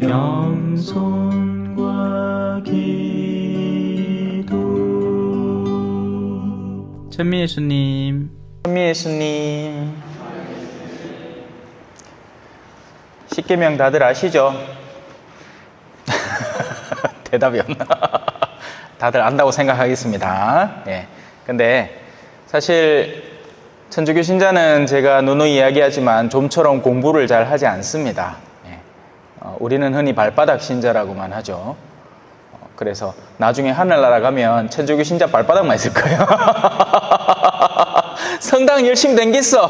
겸손과 기도. 천미 예수님, 십계명 다들 아시죠? 대답이 없나? 다들 안다고 생각하겠습니다. 예. 근데 사실 천주교 신자는 제가 누누이 이야기하지만 좀처럼 공부를 잘 하지 않습니다. 예. 우리는 흔히 발바닥 신자라고만 하죠. 그래서 나중에 하늘나라 가면 천주교 신자 발바닥만 있을 거예요. 성당 열심히 댕겼어.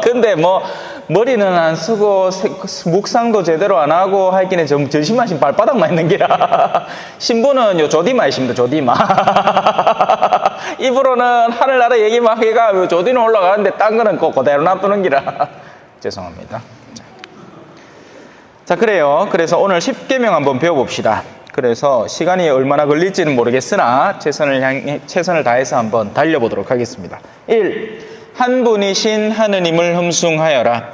근데 뭐 머리는 안 쓰고 묵상도 제대로 안 하고 하여튼에 전신만신 발바닥만 있는 기라. 신부는 요 조디마 있습니다. 조디마. 입으로는 하늘나라 얘기만 하기가 요 조디는 올라가는데 딴 거는 그대로 놔두는 기라. 죄송합니다. 자, 그래요. 그래서 오늘 십계명 한번 배워봅시다. 그래서 시간이 얼마나 걸릴지는 모르겠으나 최선을 다해서 한번 달려보도록 하겠습니다. 1. 한 분이신 하느님을 흠숭하여라.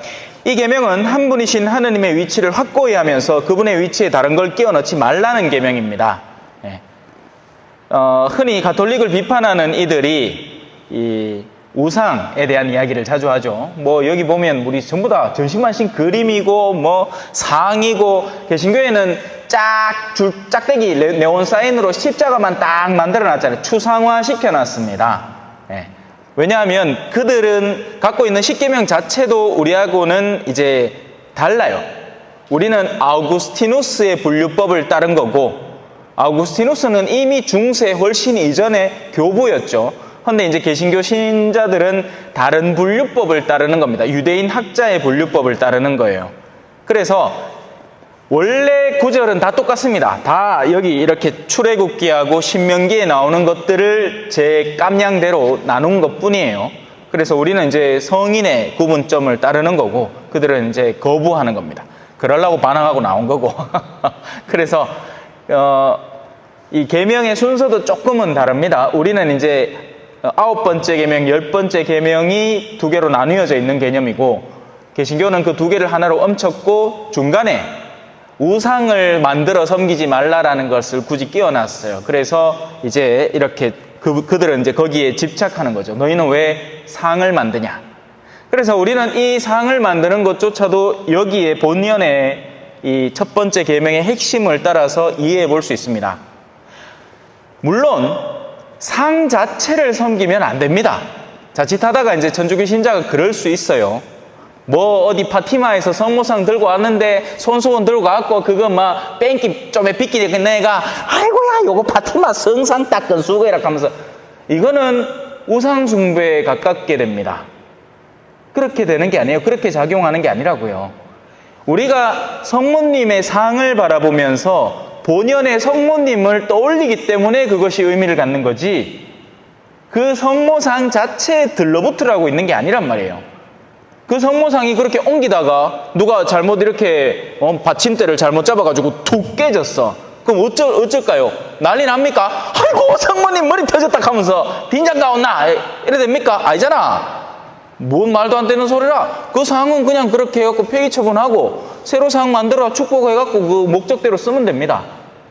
이 계명은 한 분이신 하느님의 위치를 확고히 하면서 그분의 위치에 다른 걸 끼워 넣지 말라는 계명입니다. 예. 흔히 가톨릭을 비판하는 이들이 이 우상에 대한 이야기를 자주 하죠. 뭐 여기 보면 우리 전부 다 전신만신 그림이고 뭐 상이고, 개신교에는 짝대기 네온 사인으로 십자가만 딱 만들어 놨잖아요. 추상화 시켜놨습니다. 예. 왜냐하면 그들은 갖고 있는 십계명 자체도 우리하고는 이제 달라요. 우리는 아우구스티누스의 분류법을 따른 거고, 아우구스티누스는 이미 중세 훨씬 이전의 교부였죠. 그런데 이제 개신교 신자들은 다른 분류법을 따르는 겁니다. 유대인 학자의 분류법을 따르는 거예요. 그래서 원래 구절은 다 똑같습니다. 다 여기 이렇게 출애굽기하고 신명기에 나오는 것들을 제 깜냥대로 나눈 것 뿐이에요. 그래서 우리는 이제 성인의 구분점을 따르는 거고, 그들은 이제 거부하는 겁니다. 그러려고 반항하고 나온 거고. 그래서 이 계명의 순서도 조금은 다릅니다. 우리는 이제 9번째 계명, 10번째 계명이 두 개로 나뉘어져 있는 개념이고, 개신교는 그 두 개를 하나로 엄쳤고 중간에 우상을 만들어 섬기지 말라라는 것을 굳이 끼워놨어요. 그래서 이제 이렇게 그들은 이제 거기에 집착하는 거죠. 너희는 왜 상을 만드냐? 그래서 우리는 이 상을 만드는 것조차도 여기에 본연의 이 첫 번째 계명의 핵심을 따라서 이해해 볼 수 있습니다. 물론 상 자체를 섬기면 안 됩니다. 자칫하다가 이제 천주교 신자가 그럴 수 있어요. 뭐 어디 파티마에서 성모상 들고 왔는데 손수건 들고 왔고 그거 막 뺑기 좀에 빗기게 내가 아이고야 요거 파티마 성상 닦은 수고해라 하면서, 이거는 우상 숭배에 가깝게 됩니다. 그렇게 되는 게 아니에요. 그렇게 작용하는 게 아니라고요. 우리가 성모님의 상을 바라보면서 본연의 성모님을 떠올리기 때문에 그것이 의미를 갖는 거지, 그 성모상 자체에 들러붙으라고 있는 게 아니란 말이에요. 그 성모상이 그렇게 옮기다가 누가 잘못 이렇게 받침대를 잘못 잡아가지고 툭 깨졌어. 그럼 어쩔까요? 난리 납니까? 아이고 성모님 머리 터졌다 하면서 빈장 가온나 이래 됩니까? 아니잖아. 뭔 말도 안 되는 소리라. 그 상은 그냥 그렇게 해갖고 폐기 처분하고 새로 상 만들어 축복해갖고 그 목적대로 쓰면 됩니다.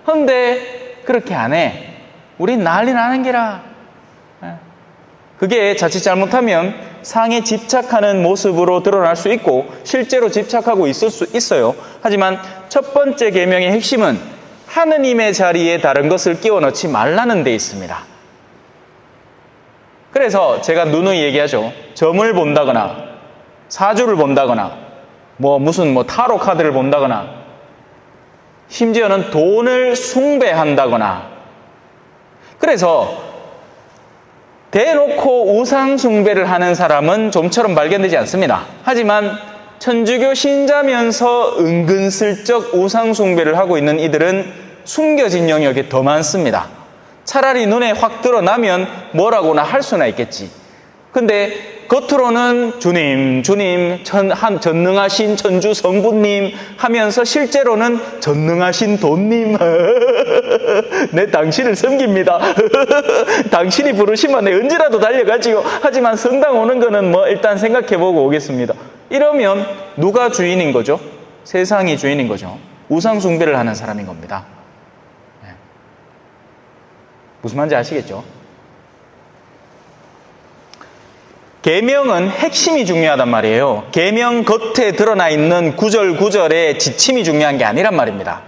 근데 그렇게 안 해. 우린 난리 나는 게라. 그게 자칫 잘못하면 상에 집착하는 모습으로 드러날 수 있고 실제로 집착하고 있을 수 있어요. 하지만 첫 번째 계명의 핵심은 하느님의 자리에 다른 것을 끼워 넣지 말라는 데 있습니다. 그래서 제가 누누이 얘기하죠. 점을 본다거나 사주를 본다거나 무슨 타로 카드를 본다거나 심지어는 돈을 숭배한다거나, 그래서 대놓고 우상 숭배를 하는 사람은 좀처럼 발견되지 않습니다. 하지만 천주교 신자면서 은근슬쩍 우상 숭배를 하고 있는 이들은 숨겨진 영역이 더 많습니다. 차라리 눈에 확 드러나면 뭐라고나 할 수나 있겠지. 근데 겉으로는 주님, 전능하신 천주 성부님 하면서 실제로는 전능하신 돈님, 내 당신을 섬깁니다. 당신이 부르시면 내 언제라도 달려가지요. 하지만 성당 오는 거는 일단 생각해보고 오겠습니다. 이러면 누가 주인인 거죠? 세상이 주인인 거죠. 우상 숭배를 하는 사람인 겁니다. 무슨 말인지 아시겠죠? 계명은 핵심이 중요하단 말이에요. 계명 겉에 드러나 있는 구절구절의 지침이 중요한 게 아니란 말입니다.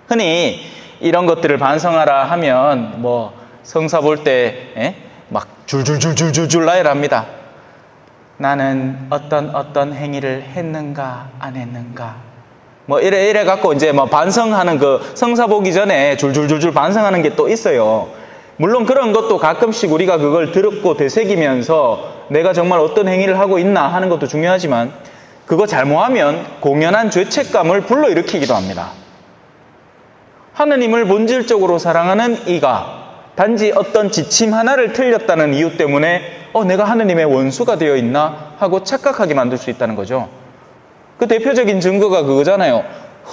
흔히 이런 것들을 반성하라 하면 뭐 성사 볼 때 막 줄줄줄줄줄 나열합니다. 나는 어떤 행위를 했는가 안 했는가 뭐 이래 갖고 이제 뭐 반성하는 그 성사 보기 전에 줄줄줄줄 반성하는 게 또 있어요. 물론 그런 것도 가끔씩 우리가 그걸 들었고 되새기면서 내가 정말 어떤 행위를 하고 있나 하는 것도 중요하지만 그거 잘못하면 공연한 죄책감을 불러일으키기도 합니다. 하느님을 본질적으로 사랑하는 이가 단지 어떤 지침 하나를 틀렸다는 이유 때문에 내가 하느님의 원수가 되어 있나 하고 착각하게 만들 수 있다는 거죠. 그 대표적인 증거가 그거잖아요.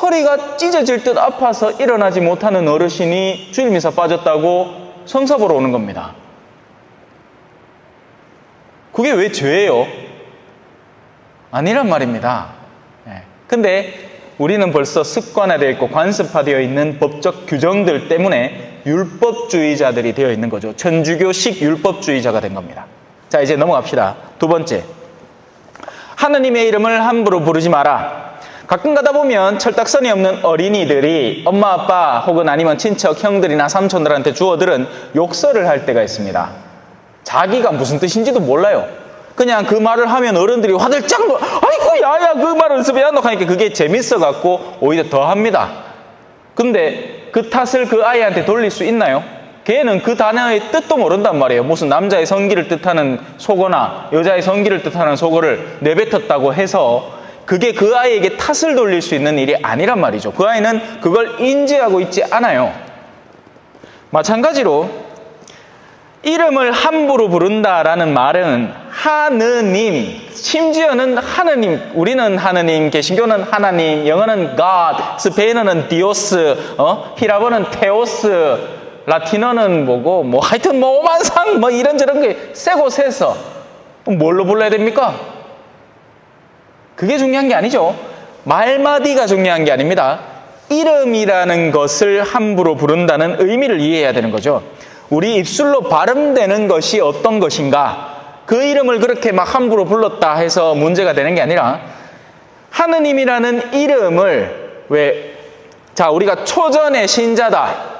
허리가 찢어질 듯 아파서 일어나지 못하는 어르신이 주일미사 빠졌다고 성사 보러 오는 겁니다. 그게 왜 죄예요? 아니란 말입니다. 근데 우리는 벌써 습관화되어 있고 관습화되어 있는 법적 규정들 때문에 율법주의자들이 되어 있는 거죠. 천주교식 율법주의자가 된 겁니다. 자, 이제 넘어갑시다. 두 번째, 하느님의 이름을 함부로 부르지 마라. 가끔 가다 보면 철딱선이 없는 어린이들이 엄마 아빠 혹은 아니면 친척 형들이나 삼촌들한테 주어들은 욕설을 할 때가 있습니다. 자기가 무슨 뜻인지도 몰라요. 그냥 그 말을 하면 어른들이 화들짝 아이고 야야 그 말 연습해야 한다고 하니까 그게 재밌어 갖고 오히려 더 합니다. 근데 그 탓을 그 아이한테 돌릴 수 있나요? 걔는 그 단어의 뜻도 모른단 말이에요. 무슨 남자의 성기를 뜻하는 속어나 여자의 성기를 뜻하는 속어를 내뱉었다고 해서 그게 그 아이에게 탓을 돌릴 수 있는 일이 아니란 말이죠. 그 아이는 그걸 인지하고 있지 않아요. 마찬가지로 이름을 함부로 부른다라는 말은 하느님, 심지어는 하느님, 우리는 하느님, 개신교는 하나님, 영어는 God, 스페인어는 디오스, 히라보는 테오스, 라틴어는 뭐고, 뭐 하여튼 뭐 오만상 뭐 이런저런 게 세고 세서 뭘로 불러야 됩니까? 그게 중요한 게 아니죠. 말마디가 중요한 게 아닙니다. 이름이라는 것을 함부로 부른다는 의미를 이해해야 되는 거죠. 우리 입술로 발음되는 것이 어떤 것인가, 그 이름을 그렇게 막 함부로 불렀다 해서 문제가 되는 게 아니라 하느님이라는 이름을 우리가 초전의 신자다.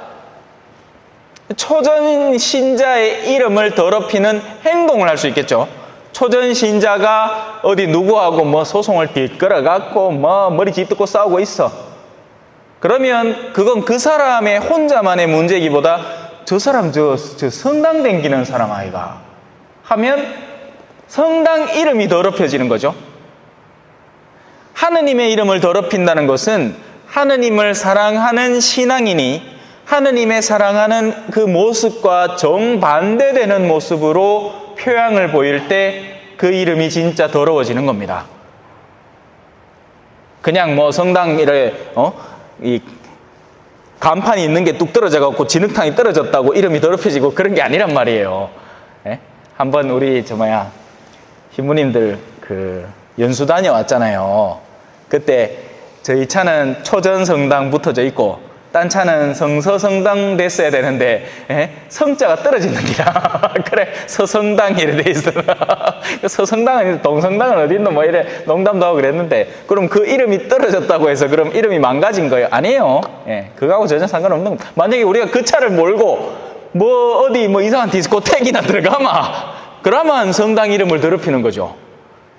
초전 신자의 이름을 더럽히는 행동을 할 수 있겠죠. 초전 신자가 어디 누구하고 뭐 소송을 뒷걸어갖고 뭐 머리 쥐뜯고 싸우고 있어. 그러면 그건 그 사람의 혼자만의 문제이기보다 저 사람 저 성당 댕기는 사람 아이가 하면 성당 이름이 더럽혀지는 거죠. 하느님의 이름을 더럽힌다는 것은 하느님을 사랑하는 신앙인이 하느님의 사랑하는 그 모습과 정반대되는 모습으로 표양을 보일 때 그 이름이 진짜 더러워지는 겁니다. 그냥 뭐 성당 이 간판이 있는 게 뚝 떨어져 갖고 진흙탕이 떨어졌다고 이름이 더럽혀지고 그런 게 아니란 말이에요. 한번 우리 신부님들 그 연수 다녀왔잖아요. 그때 저희 차는 초전 성당 붙어져 있고 딴 차는 성서성당 됐어야 되는데 성자가 떨어지는 기라. 그래 서성당 이래 돼 있어. 서성당은 동성당은 어디 있노 뭐 이래 농담도 하고 그랬는데 그럼 그 이름이 떨어졌다고 해서 그럼 이름이 망가진 거예요? 아니에요. 그거하고 전혀 상관없는 겁니다. 만약에 우리가 그 차를 몰고 뭐 어디 뭐 이상한 디스코텍이나 들어가마 그러면 성당 이름을 더럽히는 거죠.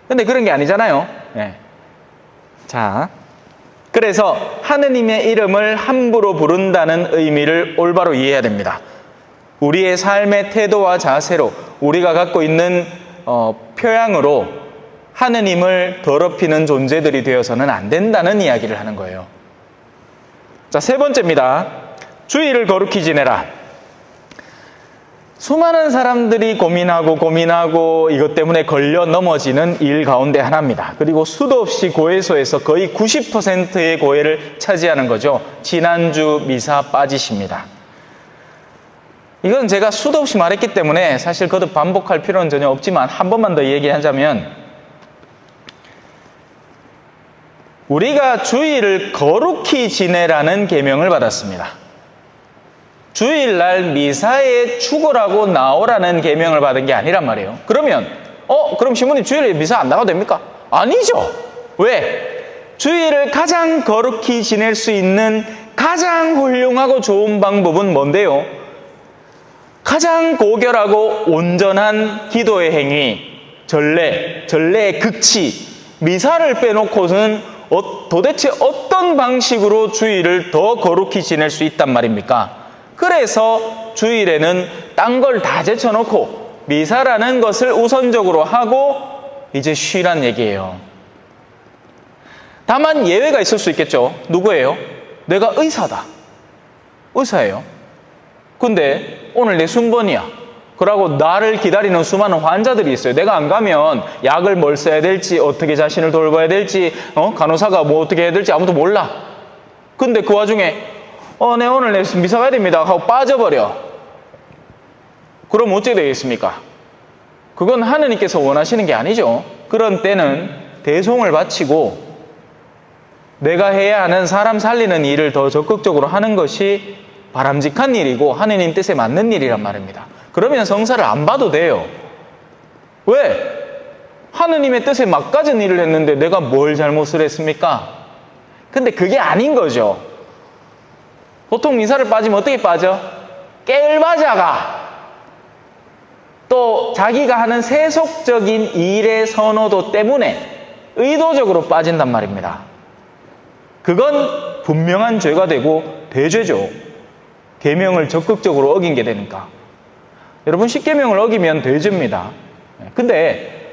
근데 그런 게 아니잖아요. 자, 그래서 하느님의 이름을 함부로 부른다는 의미를 올바로 이해해야 됩니다. 우리의 삶의 태도와 자세로 우리가 갖고 있는 표양으로 하느님을 더럽히는 존재들이 되어서는 안 된다는 이야기를 하는 거예요. 자, 세 번째입니다. 주의를 거룩히 지내라. 수많은 사람들이 고민하고 이것 때문에 걸려 넘어지는 일 가운데 하나입니다. 그리고 수도 없이 고해소에서 거의 90%의 고해를 차지하는 거죠. 지난주 미사 빠지십니다. 이건 제가 수도 없이 말했기 때문에 사실 거듭 반복할 필요는 전혀 없지만 한 번만 더 얘기하자면 우리가 주일을 거룩히 지내라는 계명을 받았습니다. 주일날 미사에 죽으라고 나오라는 계명을 받은 게 아니란 말이에요. 그러면 그럼 신부님 주일에 미사 안 나가도 됩니까? 아니죠. 왜? 주일을 가장 거룩히 지낼 수 있는 가장 훌륭하고 좋은 방법은 뭔데요? 가장 고결하고 온전한 기도의 행위, 전례의 극치, 미사를 빼놓고는 도대체 어떤 방식으로 주일을 더 거룩히 지낼 수 있단 말입니까? 그래서 주일에는 딴 걸 다 제쳐놓고 미사라는 것을 우선적으로 하고 이제 쉬란 얘기예요. 다만 예외가 있을 수 있겠죠. 누구예요? 내가 의사예요. 근데 오늘 내 순번이야. 그러고 나를 기다리는 수많은 환자들이 있어요. 내가 안 가면 약을 뭘 써야 될지, 어떻게 자신을 돌봐야 될지, 간호사가 뭐 어떻게 해야 될지 아무도 몰라. 근데 그 와중에 네, 오늘 내 미사 가야 됩니다 하고 빠져버려. 그럼 어떻게 되겠습니까? 그건 하느님께서 원하시는 게 아니죠. 그런 때는 대송을 바치고 내가 해야 하는 사람 살리는 일을 더 적극적으로 하는 것이 바람직한 일이고 하느님 뜻에 맞는 일이란 말입니다. 그러면 성사를 안 봐도 돼요. 왜? 하느님의 뜻에 맞가진 일을 했는데 내가 뭘 잘못을 했습니까? 근데 그게 아닌 거죠. 보통 미사를 빠지면 어떻게 빠져? 깨을바자가 또 자기가 하는 세속적인 일의 선호도 때문에 의도적으로 빠진단 말입니다. 그건 분명한 죄가 되고 대죄죠. 계명을 적극적으로 어긴 게 되니까. 여러분, 십계명을 어기면 대죄입니다. 근데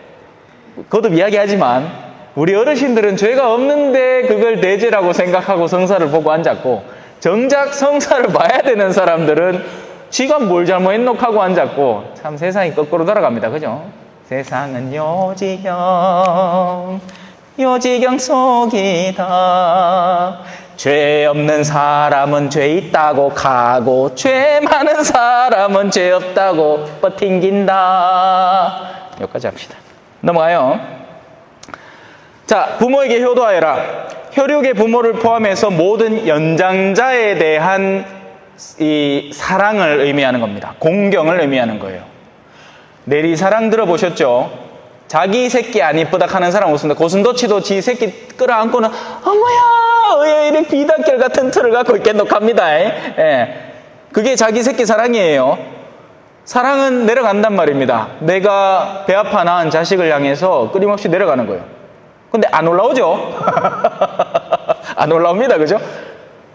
거듭 이야기하지만 우리 어르신들은 죄가 없는데 그걸 대죄라고 생각하고 성사를 보고 앉았고, 정작 성사를 봐야 되는 사람들은 지가 뭘 잘못했노 하고 앉았고, 참 세상이 거꾸로 돌아갑니다. 그죠? 세상은 요지경 속이다. 죄 없는 사람은 죄 있다고 가고, 죄 많은 사람은 죄 없다고 버팅긴다. 여기까지 합시다. 넘어가요. 자, 부모에게 효도하여라. 혈육의 부모를 포함해서 모든 연장자에 대한 이 사랑을 의미하는 겁니다. 공경을 의미하는 거예요. 내리사랑 들어보셨죠? 자기 새끼 안 이쁘다 하는 사람 없습니다. 고슴도치도 지 새끼 끌어안고는 어머야 왜 이렇게 비단결 같은 틀을 갖고 있겠노 합니다. 예. 그게 자기 새끼 사랑이에요. 사랑은 내려간단 말입니다. 내가 배 아파 낳은 자식을 향해서 끊임없이 내려가는 거예요. 근데 안 올라오죠? 안 올라옵니다. 그죠?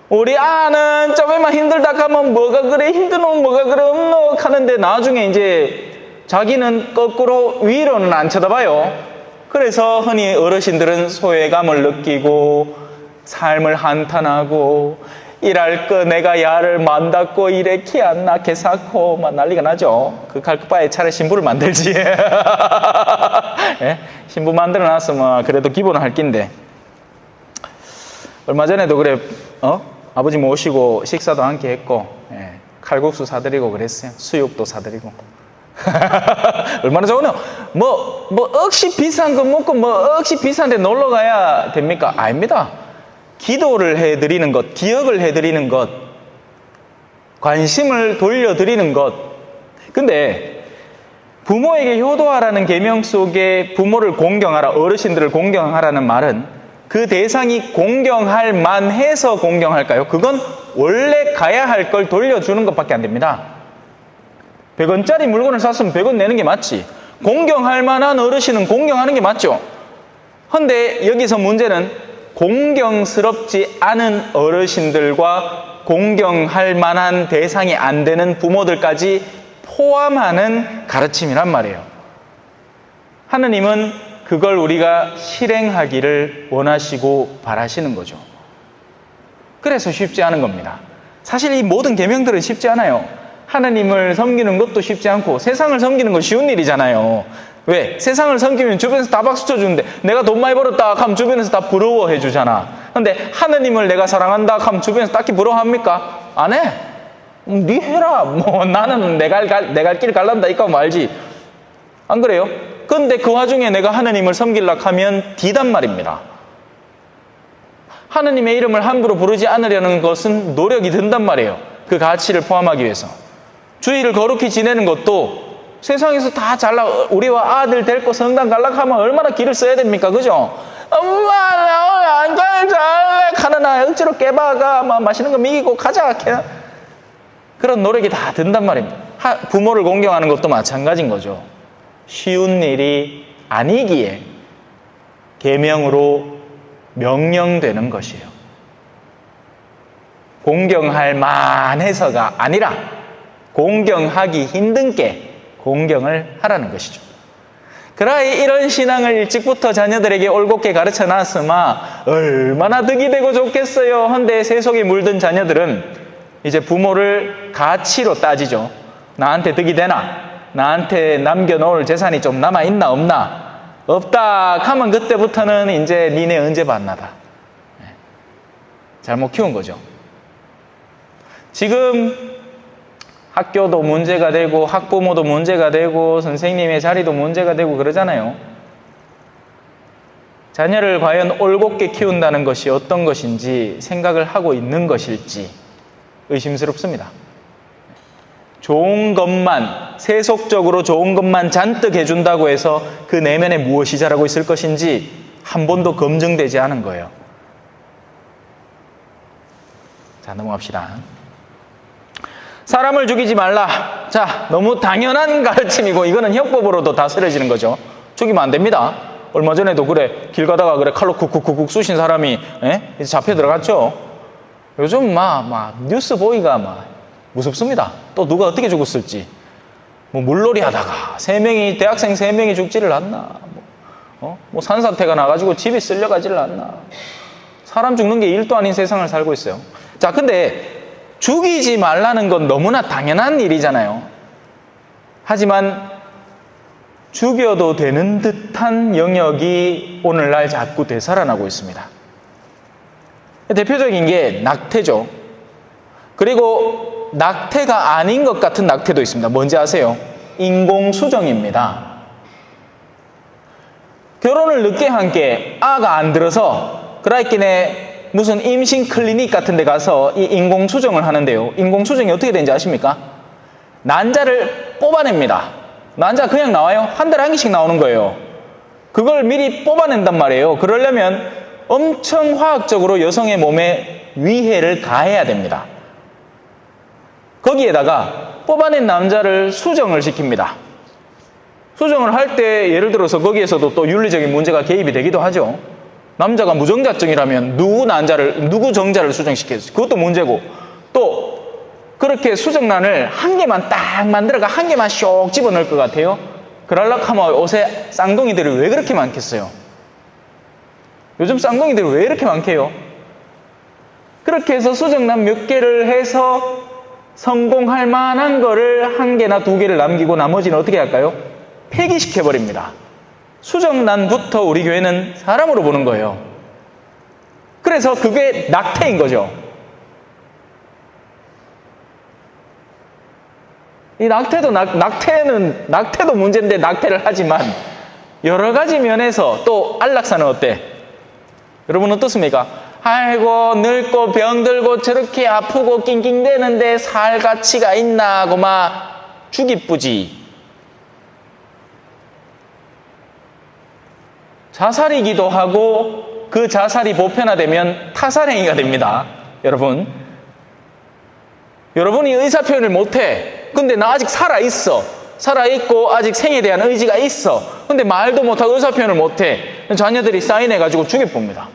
우리 아는 좀만 힘들다 하면 뭐가 그래 힘드노 뭐가 그래 없노 하는데 나중에 이제 자기는 거꾸로 위로는 안 쳐다봐요. 그래서 흔히 어르신들은 소외감을 느끼고 삶을 한탄하고 일할 거 내가 야를 만났고 이래 키 안 낳게 쌓고 막 난리가 나죠. 그 갈 바에 차라리 신부를 만들지. 예? 신부 만들어놨으면 그래도 기본은 할 낀데. 얼마 전에도 그래 아버지 모시고 식사도 함께 했고, 예, 칼국수 사드리고 그랬어요. 수육도 사드리고. 얼마나 좋으냐. 뭐 억시 비싼 거 먹고 억시 비싼 데 놀러 가야 됩니까? 아닙니다. 기도를 해드리는 것, 기억을 해드리는 것, 관심을 돌려드리는 것. 근데 부모에게 효도하라는 계명 속에 부모를 공경하라, 어르신들을 공경하라는 말은 그 대상이 공경할 만해서 공경할까요? 그건 원래 가야 할 걸 돌려주는 것밖에 안 됩니다. 100원짜리 물건을 샀으면 100원 내는 게 맞지. 공경할 만한 어르신은 공경하는 게 맞죠. 근데 여기서 문제는 공경스럽지 않은 어르신들과 공경할 만한 대상이 안 되는 부모들까지 포함하는 가르침이란 말이에요. 하느님은 그걸 우리가 실행하기를 원하시고 바라시는 거죠. 그래서 쉽지 않은 겁니다. 사실 이 모든 계명들은 쉽지 않아요. 하느님을 섬기는 것도 쉽지 않고 세상을 섬기는 건 쉬운 일이잖아요. 왜? 세상을 섬기면 주변에서 다 박수 쳐주는데 내가 돈 많이 벌었다 하면 주변에서 다 부러워해 주잖아. 근데 하느님을 내가 사랑한다 하면 주변에서 딱히 부러워합니까? 안 해. 네 해라. 나는 내 갈 길 갈란다 이거 말지. 안 그래요? 근데 그 와중에 내가 하느님을 섬기려고 하면 디단 말입니다. 하느님의 이름을 함부로 부르지 않으려는 것은 노력이 든단 말이에요. 그 가치를 포함하기 위해서. 주일을 거룩히 지내는 것도 세상에서 다 우리와 아들 데리고 성당 갈라고 하면 얼마나 길을 써야 됩니까? 그죠? 엄마, 나 오늘 안 가는 잘래. 가는 아 억지로 깨봐가. 막 맛있는 거 먹이고 가자. 그런 노력이 다 든단 말입니다. 부모를 공경하는 것도 마찬가지인 거죠. 쉬운 일이 아니기에 계명으로 명령되는 것이에요. 공경할 만해서가 아니라 공경하기 힘든 게 공경을 하라는 것이죠. 그러니 이런 신앙을 일찍부터 자녀들에게 올곧게 가르쳐 놨으면 얼마나 득이 되고 좋겠어요. 헌데 세속에 물든 자녀들은 이제 부모를 가치로 따지죠. 나한테 득이 되나? 나한테 남겨놓을 재산이 좀 남아있나 없나? 없다 하면 그때부터는 이제 니네 언제 만나다. 잘못 키운 거죠. 지금 학교도 문제가 되고 학부모도 문제가 되고 선생님의 자리도 문제가 되고 그러잖아요. 자녀를 과연 올곧게 키운다는 것이 어떤 것인지 생각을 하고 있는 것일지 의심스럽습니다. 좋은 것만, 세속적으로 좋은 것만 잔뜩 해준다고 해서 그 내면에 무엇이 자라고 있을 것인지 한 번도 검증되지 않은 거예요. 자, 넘어갑시다. 사람을 죽이지 말라. 자, 너무 당연한 가르침이고 이거는 형법으로도 다스려지는 거죠. 죽이면 안 됩니다. 얼마 전에도 그래 길 가다가 그래 칼로 쿡쿡쿡쿡 쑤신 사람이 이제 잡혀 들어갔죠. 요즘 뉴스 보기가 무섭습니다. 또 누가 어떻게 죽었을지. 물놀이 하다가 대학생 3명이 죽지를 않나. 산사태가 나가지고 집이 쓸려가지를 않나. 사람 죽는 게 일도 아닌 세상을 살고 있어요. 자, 근데 죽이지 말라는 건 너무나 당연한 일이잖아요. 하지만 죽여도 되는 듯한 영역이 오늘날 자꾸 되살아나고 있습니다. 대표적인 게 낙태죠. 그리고 낙태가 아닌 것 같은 낙태도 있습니다. 뭔지 아세요? 인공수정입니다. 결혼을 늦게 한 게 아가 안 들어서 그라이끼네 무슨 임신 클리닉 같은 데 가서 이 인공수정을 하는데요. 인공수정이 어떻게 되는지 아십니까? 난자를 뽑아냅니다. 난자 그냥 나와요? 한 달에 한 개씩 나오는 거예요. 그걸 미리 뽑아낸단 말이에요. 그러려면 엄청 화학적으로 여성의 몸에 위해를 가해야 됩니다. 거기에다가 뽑아낸 남자를 수정을 시킵니다. 수정을 할 때 예를 들어서 거기에서도 또 윤리적인 문제가 개입이 되기도 하죠. 남자가 무정자증이라면 누구 정자를 수정시켰어요? 그것도 문제고, 또 그렇게 수정란을 한 개만 딱 만들어가 한 개만 쇽 집어넣을 것 같아요. 그러려고 하면 옷에 쌍둥이들이 왜 그렇게 많겠어요? 요즘 쌍둥이들이 왜 이렇게 많게요? 그렇게 해서 수정란 몇 개를 해서 성공할 만한 거를 한 개나 두 개를 남기고 나머지는 어떻게 할까요? 폐기시켜버립니다. 수정란부터 우리 교회는 사람으로 보는 거예요. 그래서 그게 낙태인 거죠. 이 낙태도 문제인데 낙태를 하지만 여러 가지 면에서 또 안락사는 어때? 여러분 어떻습니까? 아이고 늙고 병들고 저렇게 아프고 낑낑대는데 살 가치가 있나 하고 막 죽이쁘지. 자살이기도 하고 그 자살이 보편화되면 타살행위가 됩니다. 여러분이 의사표현을 못해. 근데 나 아직 살아있어. 살아있고 아직 생에 대한 의지가 있어. 근데 말도 못하고 의사표현을 못해. 자녀들이 사인해가지고 죽여봅니다.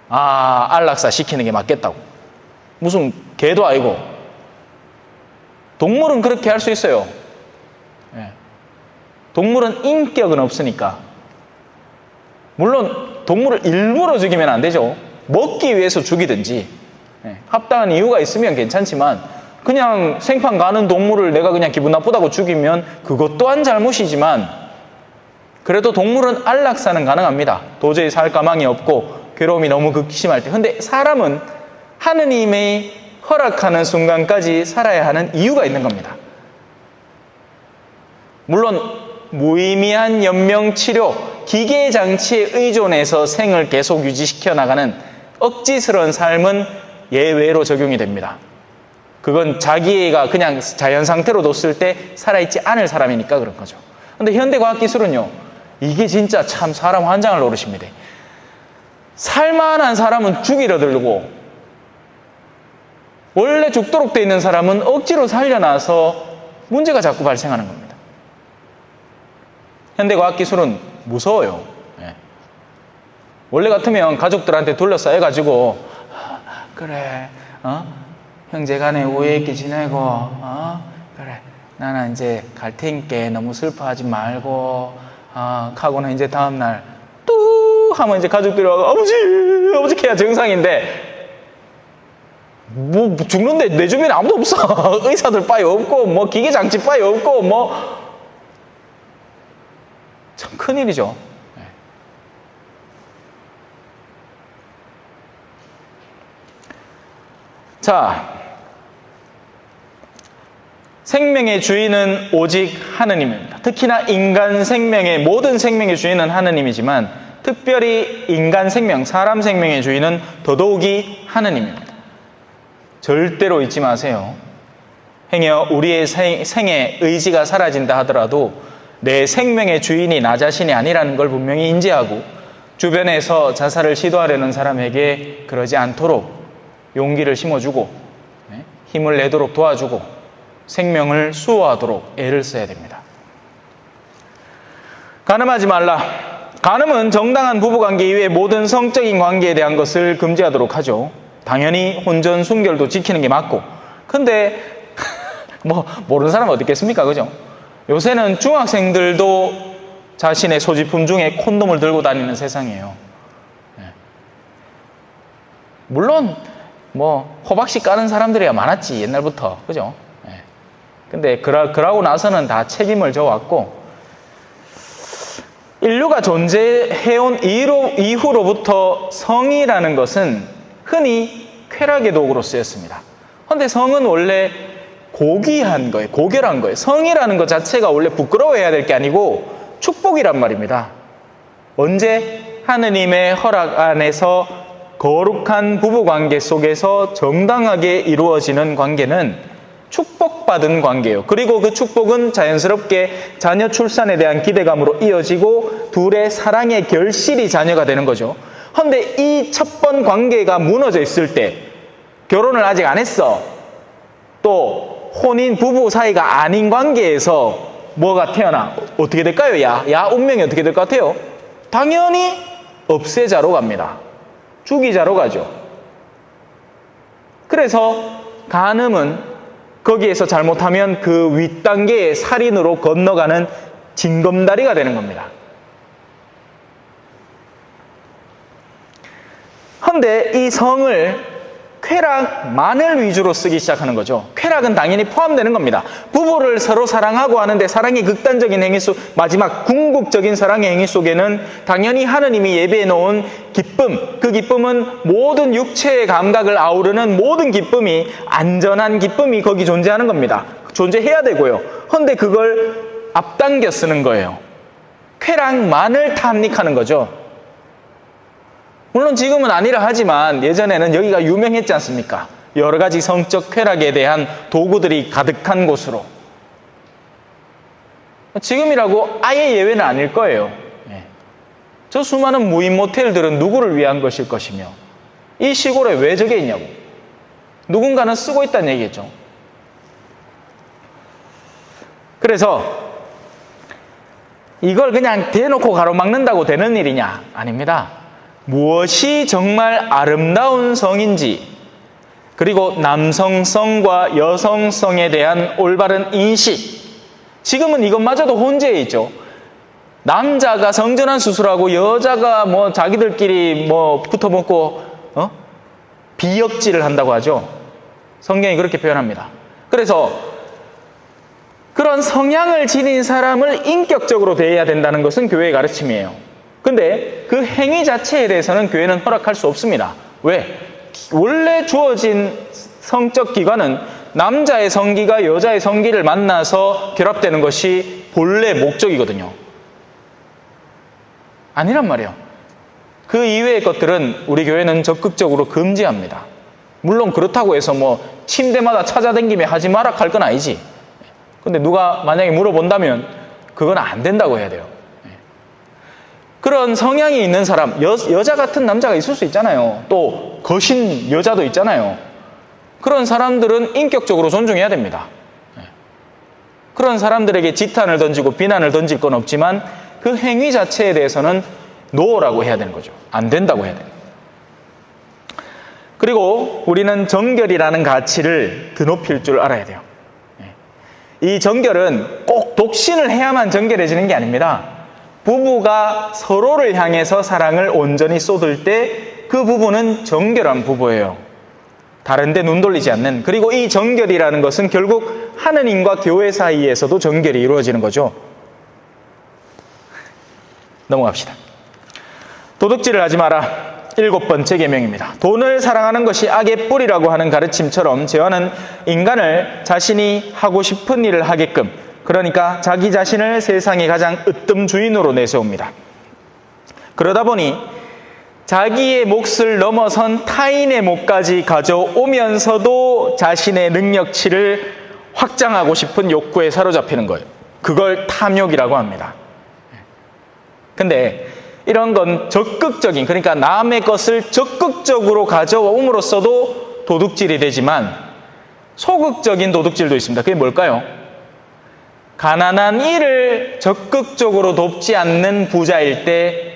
안락사 시키는 게 맞겠다고. 무슨 개도 아니고. 동물은 그렇게 할 수 있어요. 동물은 인격은 없으니까. 물론 동물을 일부러 죽이면 안 되죠. 먹기 위해서 죽이든지 합당한 이유가 있으면 괜찮지만 그냥 생판 가는 동물을 내가 그냥 기분 나쁘다고 죽이면 그것 또한 잘못이지만 그래도 동물은 안락사는 가능합니다. 도저히 살 가망이 없고 괴로움이 너무 극심할 때. 근데 사람은 하느님의 허락하는 순간까지 살아야 하는 이유가 있는 겁니다. 물론 무의미한 연명치료, 기계장치에 의존해서 생을 계속 유지시켜 나가는 억지스러운 삶은 예외로 적용이 됩니다. 그건 자기가 그냥 자연 상태로 뒀을 때 살아있지 않을 사람이니까 그런 거죠. 근데 현대과학기술은요, 이게 진짜 참 사람 환장을 노릇입니다. 살만한 사람은 죽이려 들고 원래 죽도록 돼 있는 사람은 억지로 살려놔서 문제가 자꾸 발생하는 겁니다. 현대과학기술은 무서워요. 예. 원래 같으면 가족들한테 둘러싸여가지고 그래, 형제간에 우애 있게 지내고, 그래, 나는 이제 갈 테니까 너무 슬퍼하지 말고, 하고는 이제 다음날 뚜 하면 이제 가족들이 와서 아버지 해야 정상인데, 뭐 죽는데 내 주변에 아무도 없어. 의사들 빠이 없고, 뭐 기계 장치 빠이 없고, 뭐 참 큰일이죠. 자, 생명의 주인은 오직 하느님입니다. 특히나 인간 생명의 모든 생명의 주인은 하느님이지만 특별히 인간 생명, 사람 생명의 주인은 더더욱이 하느님입니다. 절대로 잊지 마세요. 행여 우리의 생에 의지가 사라진다 하더라도 내 생명의 주인이 나 자신이 아니라는 걸 분명히 인지하고 주변에서 자살을 시도하려는 사람에게 그러지 않도록 용기를 심어주고 힘을 내도록 도와주고 생명을 수호하도록 애를 써야 됩니다. 간음하지 말라. 간음은 정당한 부부관계 이외의 모든 성적인 관계에 대한 것을 금지하도록 하죠. 당연히 혼전 순결도 지키는 게 맞고, 근데 뭐 모르는 사람은 어디 있겠습니까? 그죠? 요새는 중학생들도 자신의 소지품 중에 콘돔을 들고 다니는 세상이에요. 물론 뭐 호박씨 까는 사람들이야 많았지 옛날부터, 그죠? 근데 그러고 나서는 다 책임을 져왔고, 인류가 존재해온 이후로부터 성이라는 것은 흔히 쾌락의 도구로 쓰였습니다. 그런데 성은 원래 고귀한 거예요. 고결한 거예요. 성이라는 것 자체가 원래 부끄러워해야 될 게 아니고 축복이란 말입니다. 언제? 하느님의 허락 안에서 거룩한 부부관계 속에서 정당하게 이루어지는 관계는 축복받은 관계예요. 그리고 그 축복은 자연스럽게 자녀 출산에 대한 기대감으로 이어지고 둘의 사랑의 결실이 자녀가 되는 거죠. 그런데 이 첫 번 관계가 무너져 있을 때, 결혼을 아직 안 했어, 또 혼인 부부 사이가 아닌 관계에서 뭐가 태어나? 어떻게 될까요? 야 운명이 어떻게 될 것 같아요? 당연히 없애자로 갑니다. 죽이자로 가죠. 그래서 간음은 거기에서 잘못하면 그 윗단계의 살인으로 건너가는 징검다리가 되는 겁니다. 그런데 이 성을 쾌락만을 위주로 쓰기 시작하는 거죠. 쾌락은 당연히 포함되는 겁니다. 부부를 서로 사랑하고 하는데 사랑의 극단적인 행위 속, 마지막 궁극적인 사랑의 행위 속에는 당연히 하느님이 예배해 놓은 기쁨, 그 기쁨은 모든 육체의 감각을 아우르는 모든 기쁨이, 안전한 기쁨이 거기 존재하는 겁니다. 존재해야 되고요. 그런데 그걸 앞당겨 쓰는 거예요. 쾌락만을 탐닉하는 거죠. 물론 지금은 아니라 하지만 예전에는 여기가 유명했지 않습니까? 여러 가지 성적 쾌락에 대한 도구들이 가득한 곳으로. 지금이라고 아예 예외는 아닐 거예요. 저 수많은 무인 모텔들은 누구를 위한 것일 것이며 이 시골에 왜 저게 있냐고. 누군가는 쓰고 있다는 얘기겠죠. 그래서 이걸 그냥 대놓고 가로막는다고 되는 일이냐? 아닙니다. 무엇이 정말 아름다운 성인지, 그리고 남성성과 여성성에 대한 올바른 인식, 지금은 이것마저도 혼재해 있죠. 남자가 성전환 수술하고 여자가 뭐 자기들끼리 뭐 붙어먹고 비역질을 한다고 하죠. 성경이 그렇게 표현합니다. 그래서 그런 성향을 지닌 사람을 인격적으로 대해야 된다는 것은 교회의 가르침이에요. 근데 그 행위 자체에 대해서는 교회는 허락할 수 없습니다. 왜? 원래 주어진 성적 기관은 남자의 성기가 여자의 성기를 만나서 결합되는 것이 본래 목적이거든요. 아니란 말이에요. 그 이외의 것들은 우리 교회는 적극적으로 금지합니다. 물론 그렇다고 해서 뭐 침대마다 찾아다니며 하지 마라 할 건 아니지. 근데 누가 만약에 물어본다면 그건 안 된다고 해야 돼요. 그런 성향이 있는 사람, 여자 같은 남자가 있을 수 있잖아요. 또 거신 여자도 있잖아요. 그런 사람들은 인격적으로 존중해야 됩니다. 그런 사람들에게 지탄을 던지고 비난을 던질 건 없지만 그 행위 자체에 대해서는 노라고 해야 되는 거죠. 안 된다고 해야 돼요. 그리고 우리는 정결이라는 가치를 드높일 줄 알아야 돼요. 이 정결은 꼭 독신을 해야만 정결해지는 게 아닙니다. 부부가 서로를 향해서 사랑을 온전히 쏟을 때 그 부부는 정결한 부부예요. 다른 데 눈 돌리지 않는. 그리고 이 정결이라는 것은 결국 하느님과 교회 사이에서도 정결이 이루어지는 거죠. 넘어갑시다. 도둑질을 하지 마라. 7번째 계명입니다. 돈을 사랑하는 것이 악의 뿌리라고 하는 가르침처럼 죄와는 인간을 자신이 하고 싶은 일을 하게끔, 그러니까 자기 자신을 세상의 가장 으뜸 주인으로 내세웁니다. 그러다 보니 자기의 몫을 넘어선 타인의 몫까지 가져오면서도 자신의 능력치를 확장하고 싶은 욕구에 사로잡히는 거예요. 그걸 탐욕이라고 합니다. 근데 이런 건 적극적인, 그러니까 남의 것을 적극적으로 가져옴으로써도 도둑질이 되지만 소극적인 도둑질도 있습니다. 그게 뭘까요? 가난한 이를 적극적으로 돕지 않는 부자일 때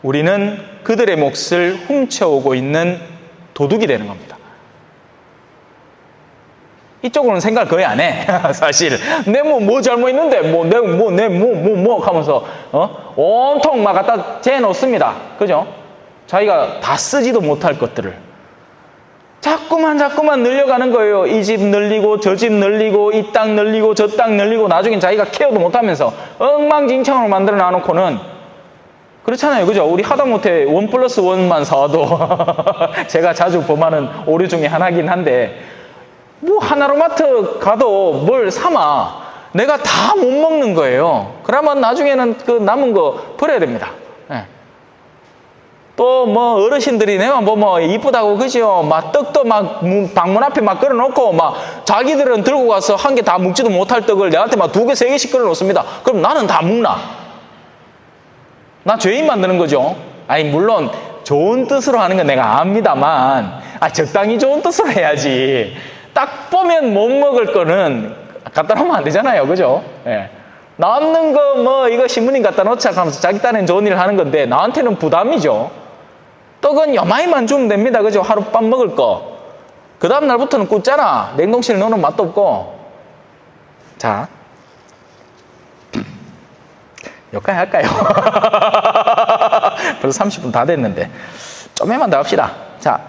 우리는 그들의 몫을 훔쳐오고 있는 도둑이 되는 겁니다. 이쪽으로는 생각을 거의 안 해. 사실 내 뭐 잘못했는데 뭐 하면서 온통 막 갖다 재놓습니다. 그죠? 자기가 다 쓰지도 못할 것들을 자꾸만 늘려가는 거예요. 이 집 늘리고 저 집 늘리고 이 땅 늘리고 저 땅 늘리고 나중엔 자기가 케어도 못하면서 엉망진창으로 만들어 놔놓고는, 그렇잖아요. 그죠? 우리 하다못해 1+1만 사와도 제가 자주 범하는 오류 중에 하나긴 한데, 뭐 하나로마트 가도 뭘 사마 내가 다 못 먹는 거예요. 그러면 나중에는 그 남은 거 버려야 됩니다. 네. 또 뭐 어르신들이 내가 뭐 이쁘다고 그죠? 막 떡도 막 방문 앞에 막 걸어놓고 막 자기들은 들고 가서 한 개 다 먹지도 못할 떡을 내한테 막 2개, 3개씩 걸어놓습니다. 그럼 나는 다 먹나? 나 죄인 만드는 거죠. 아니 물론 좋은 뜻으로 하는 건 내가 압니다만, 적당히 좋은 뜻으로 해야지. 딱 보면 못 먹을 거는 갖다 놓으면 안 되잖아요. 그죠? 예. 남는 거 뭐 이거 신부님 갖다 놓자 하면서 자기 딴엔 좋은 일을 하는 건데 나한테는 부담이죠. 떡은 요마이만 주면 됩니다. 그죠? 하룻밤 먹을 거. 그 다음 날부터는 굽잖아. 냉동실에 넣으면 맛도 없고. 자, 여기까지 할까요? 벌써 30분 다 됐는데 좀만 더 합시다. 자,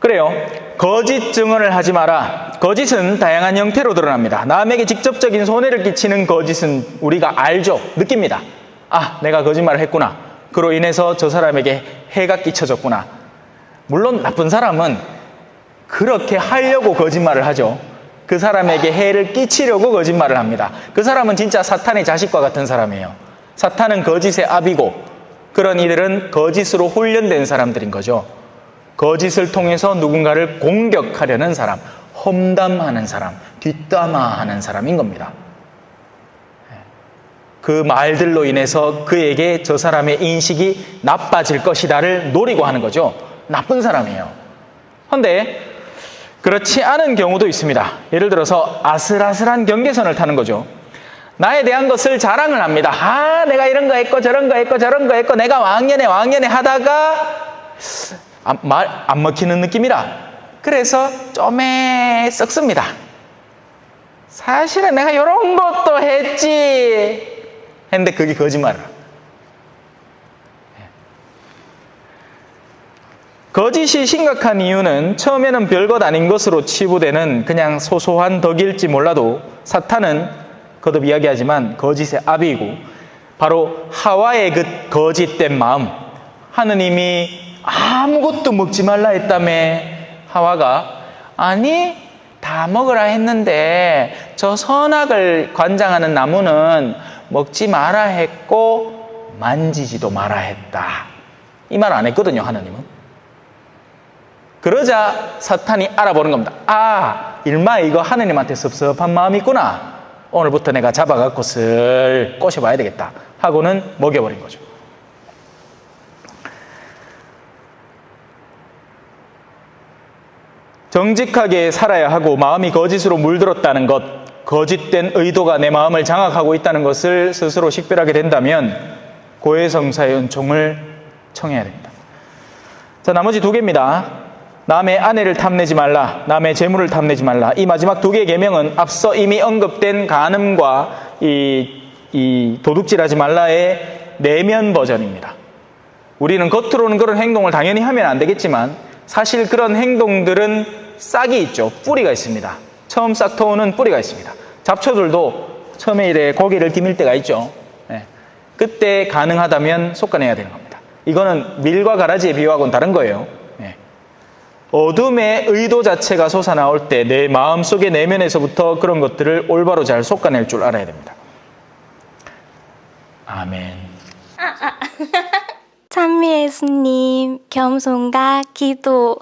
그래요. 거짓 증언을 하지 마라. 거짓은 다양한 형태로 드러납니다. 남에게 직접적인 손해를 끼치는 거짓은 우리가 알죠. 느낍니다. 아, 내가 거짓말을 했구나. 그로 인해서 저 사람에게 해가 끼쳐졌구나. 물론 나쁜 사람은 그렇게 하려고 거짓말을 하죠. 그 사람에게 해를 끼치려고 거짓말을 합니다. 그 사람은 진짜 사탄의 자식과 같은 사람이에요. 사탄은 거짓의 압이고 그런 이들은 거짓으로 훈련된 사람들인 거죠. 거짓을 통해서 누군가를 공격하려는 사람, 험담하는 사람, 뒷담화하는 사람인 겁니다. 그 말들로 인해서 그에게 저 사람의 인식이 나빠질 것이다를 노리고 하는 거죠. 나쁜 사람이에요. 그런데 그렇지 않은 경우도 있습니다. 예를 들어서 아슬아슬한 경계선을 타는 거죠. 나에 대한 것을 자랑을 합니다. 아, 내가 이런 거 했고 저런 거 했고 저런 거 했고 내가 왕년에 하다가 말 안 먹히는 느낌이라 그래서 좀에 썩습니다. 사실은 내가 이런 것도 했지 했는데 그게 거짓말이라. 거짓이 심각한 이유는 처음에는 별것 아닌 것으로 치부되는 그냥 소소한 덕일지 몰라도 사탄은 거듭 이야기하지만 거짓의 압이고 바로 하와의 그 거짓된 마음, 하느님이 아무것도 먹지 말라 했다며 하와가 아니 다 먹으라 했는데 저 선악을 관장하는 나무는 먹지 마라 했고 만지지도 마라 했다. 이 말 안 했거든요, 하나님은. 그러자 사탄이 알아보는 겁니다. 아, 일마 이거 하나님한테 섭섭한 마음이 있구나. 오늘부터 내가 잡아갖고 슬 꼬셔봐야 되겠다 하고는 먹여버린 거죠. 정직하게 살아야 하고 마음이 거짓으로 물들었다는 것, 거짓된 의도가 내 마음을 장악하고 있다는 것을 스스로 식별하게 된다면 고해성사의 은총을 청해야 됩니다. 자, 나머지 두 개입니다. 남의 아내를 탐내지 말라, 남의 재물을 탐내지 말라. 이 마지막 두 개의 계명은 앞서 이미 언급된 간음과 이 도둑질하지 말라의 내면 버전입니다. 우리는 겉으로는 그런 행동을 당연히 하면 안 되겠지만 사실 그런 행동들은 싹이 있죠. 뿌리가 있습니다. 처음 싹 터오는 뿌리가 있습니다. 잡초들도 처음에 이래 고개를 디밀 때가 있죠. 네. 그때 가능하다면 솎아내야 되는 겁니다. 이거는 밀과 가라지의 비유하고는 다른 거예요. 네. 어둠의 의도 자체가 솟아나올 때 내 마음속의 내면에서부터 그런 것들을 올바로 잘 솎아낼 줄 알아야 됩니다. 아멘. 찬미 예수님, 겸손과 기도.